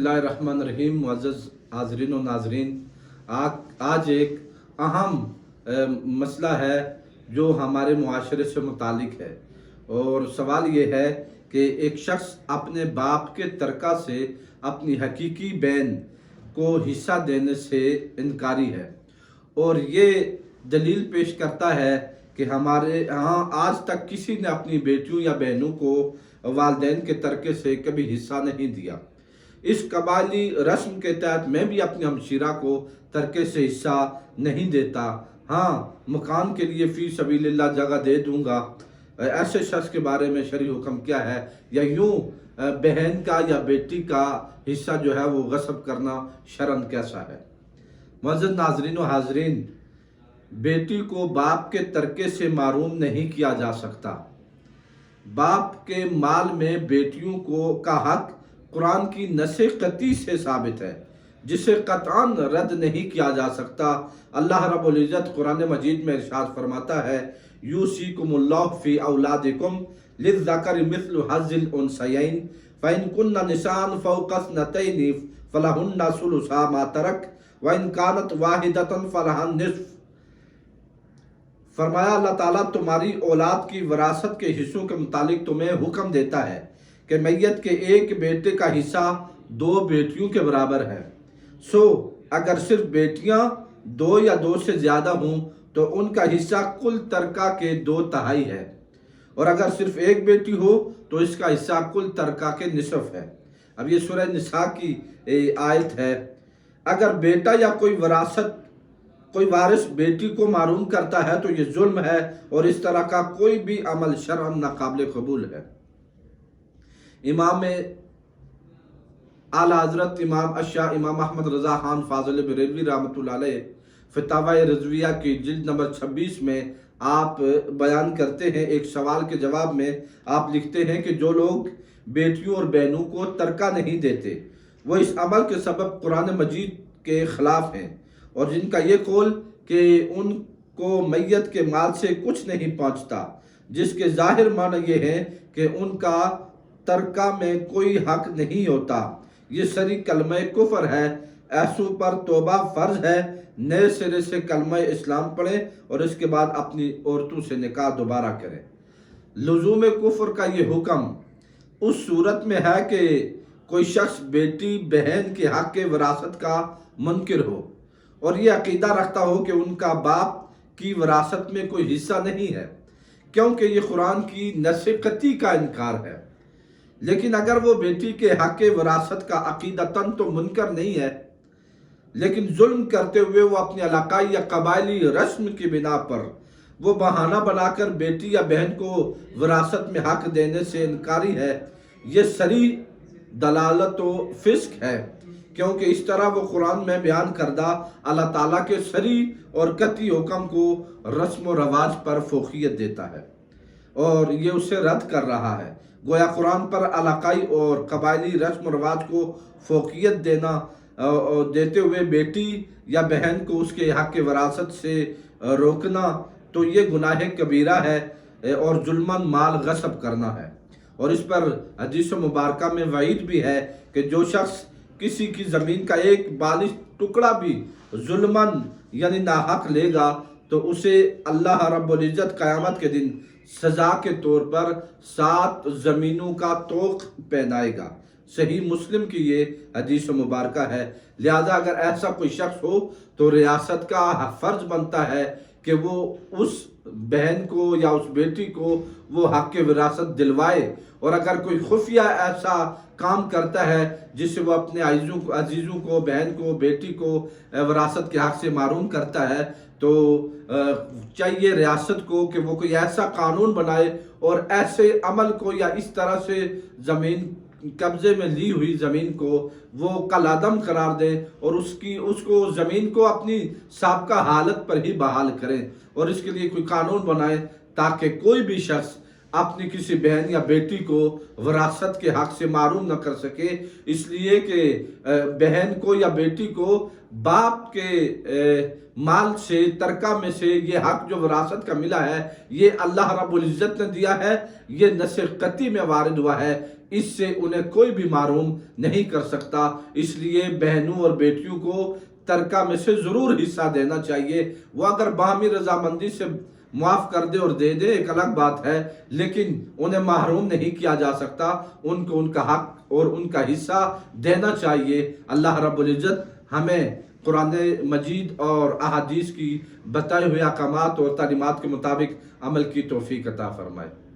اللہ الرحمن الرحیم۔ معزز حاضرین و ناظرین، آج ایک اہم مسئلہ ہے جو ہمارے معاشرے سے متعلق ہے، اور سوال یہ ہے کہ ایک شخص اپنے باپ کے ترکہ سے اپنی حقیقی بہن کو حصہ دینے سے انکاری ہے، اور یہ دلیل پیش کرتا ہے کہ ہمارے ہاں آج تک کسی نے اپنی بیٹیوں یا بہنوں کو والدین کے ترکے سے کبھی حصہ نہیں دیا۔ اس قبائلی رسم کے تحت میں بھی اپنی ہمشیرہ کو ترکے سے حصہ نہیں دیتا، ہاں مکان کے لیے فی سبیل اللہ جگہ دے دوں گا۔ ایسے شخص کے بارے میں شرعی حکم کیا ہے، یا یوں بہن کا یا بیٹی کا حصہ جو ہے وہ غصب کرنا شرعاً کیسا ہے؟ معزز ناظرین و حاضرین، بیٹی کو باپ کے ترکے سے محروم نہیں کیا جا سکتا۔ باپ کے مال میں بیٹیوں کا حق قرآن کی نص قطعی سے ثابت ہے، جسے قطعاً رد نہیں کیا جا سکتا۔ اللہ رب العزت قرآن مجید میں ارشاد فرماتا ہے، یوصیکم اللہ فی اولادکم للذکر مثل حظ الانثیین فإن کن نساء فوق اثنتین فلہن ثلثا ما ترک وإن کانت واحدۃ فلہا النصف۔ فرمایا اللہ تعالیٰ تمہاری اولاد کی وراثت کے حصوں کے متعلق تمہیں حکم دیتا ہے کہ میت کے ایک بیٹے کا حصہ دو بیٹیوں کے برابر ہے، سو اگر صرف بیٹیاں دو یا دو سے زیادہ ہوں تو ان کا حصہ کل ترکہ کے 2/3 ہے، اور اگر صرف ایک بیٹی ہو تو اس کا حصہ کل ترکہ کے نصف ہے۔ اب یہ سورہ نساء کی آیت ہے۔ اگر بیٹا یا کوئی وارث بیٹی کو محروم کرتا ہے تو یہ ظلم ہے، اور اس طرح کا کوئی بھی عمل شرعاً ناقابل قبول ہے۔ امام اعلیٰ حضرت امام الشاہ امام احمد رضا خان فاضل بریلوی رحمۃ اللہ علیہ فتاوی رضویہ کی جلد نمبر 26 میں آپ بیان کرتے ہیں، ایک سوال کے جواب میں آپ لکھتے ہیں کہ جو لوگ بیٹیوں اور بہنوں کو ترکہ نہیں دیتے وہ اس عمل کے سبب قرآن مجید کے خلاف ہیں، اور جن کا یہ قول کہ ان کو میت کے مال سے کچھ نہیں پہنچتا، جس کے ظاہر معنی یہ ہے کہ ان کا ترکہ میں کوئی حق نہیں ہوتا، یہ صریح کلمہ کفر ہے۔ ایسوں پر توبہ فرض ہے، نئے سرے سے کلمہ اسلام پڑھیں اور اس کے بعد اپنی عورتوں سے نکاح دوبارہ کریں۔ لزوم کفر کا یہ حکم اس صورت میں ہے کہ کوئی شخص بیٹی بہن کے حق کے وراثت کا منکر ہو اور یہ عقیدہ رکھتا ہو کہ ان کا باپ کی وراثت میں کوئی حصہ نہیں ہے، کیونکہ یہ قرآن کی نص قطعی کا انکار ہے۔ لیکن اگر وہ بیٹی کے حق وراثت کا عقیدتاً تو منکر نہیں ہے، لیکن ظلم کرتے ہوئے وہ اپنی علاقائی یا قبائلی رسم کی بنا پر وہ بہانہ بنا کر بیٹی یا بہن کو وراثت میں حق دینے سے انکاری ہے، یہ صریح دلالت و فسق ہے، کیونکہ اس طرح وہ قرآن میں بیان کردہ اللہ تعالیٰ کے صریح اور قطعی حکم کو رسم و رواج پر فوقیت دیتا ہے، اور یہ اسے رد کر رہا ہے۔ گویا قرآن پر علاقائی اور قبائلی رسم و رواج کو فوقیت دیتے ہوئے بیٹی یا بہن کو اس کے حق وراثت سے روکنا تو یہ گناہ کبیرہ ہے اور ظلماً مال غصب کرنا ہے، اور اس پر حدیث مبارکہ میں وعید بھی ہے کہ جو شخص کسی کی زمین کا ایک بالغ ٹکڑا بھی ظلماً یعنی ناحق لے گا تو اسے اللہ رب العزت قیامت کے دن سزا کے طور پر 7 زمینوں کا طوق پہنائے گا۔ صحیح مسلم کی یہ حدیث مبارکہ ہے۔ لہذا اگر ایسا کوئی شخص ہو تو ریاست کا فرض بنتا ہے کہ وہ اس بہن کو یا اس بیٹی کو وہ حق وراثت دلوائے، اور اگر کوئی خفیہ ایسا کام کرتا ہے جس سے وہ اپنے عزیزوں کو بہن کو بیٹی کو وراثت کے حق سے محروم کرتا ہے تو چاہیے ریاست کو کہ وہ کوئی ایسا قانون بنائے اور ایسے عمل کو یا اس طرح سے زمین قبضے میں لی ہوئی زمین کو وہ کالعدم قرار دے اور اس کو زمین کو اپنی سابقہ حالت پر ہی بحال کریں، اور اس کے لیے کوئی قانون بنائے تاکہ کوئی بھی شخص اپنی کسی بہن یا بیٹی کو وراثت کے حق سے محروم نہ کر سکے، اس لیے کہ بہن کو یا بیٹی کو باپ کے مال سے ترکہ میں سے یہ حق جو وراثت کا ملا ہے یہ اللہ رب العزت نے دیا ہے، یہ نص قطعی میں وارد ہوا ہے اس سے انہیں کوئی بھی محروم نہیں کر سکتا۔ اس لیے بہنوں اور بیٹیوں کو ترکہ میں سے ضرور حصہ دینا چاہیے۔ وہ اگر باہمی رضامندی سے معاف کر دے اور دے دے ایک الگ بات ہے، لیکن انہیں محروم نہیں کیا جا سکتا، ان کو ان کا حق اور ان کا حصہ دینا چاہیے۔ اللہ رب العزت ہمیں قرآن مجید اور احادیث کی بتائے ہوئے احکامات اور تعلیمات کے مطابق عمل کی توفیق عطا فرمائے۔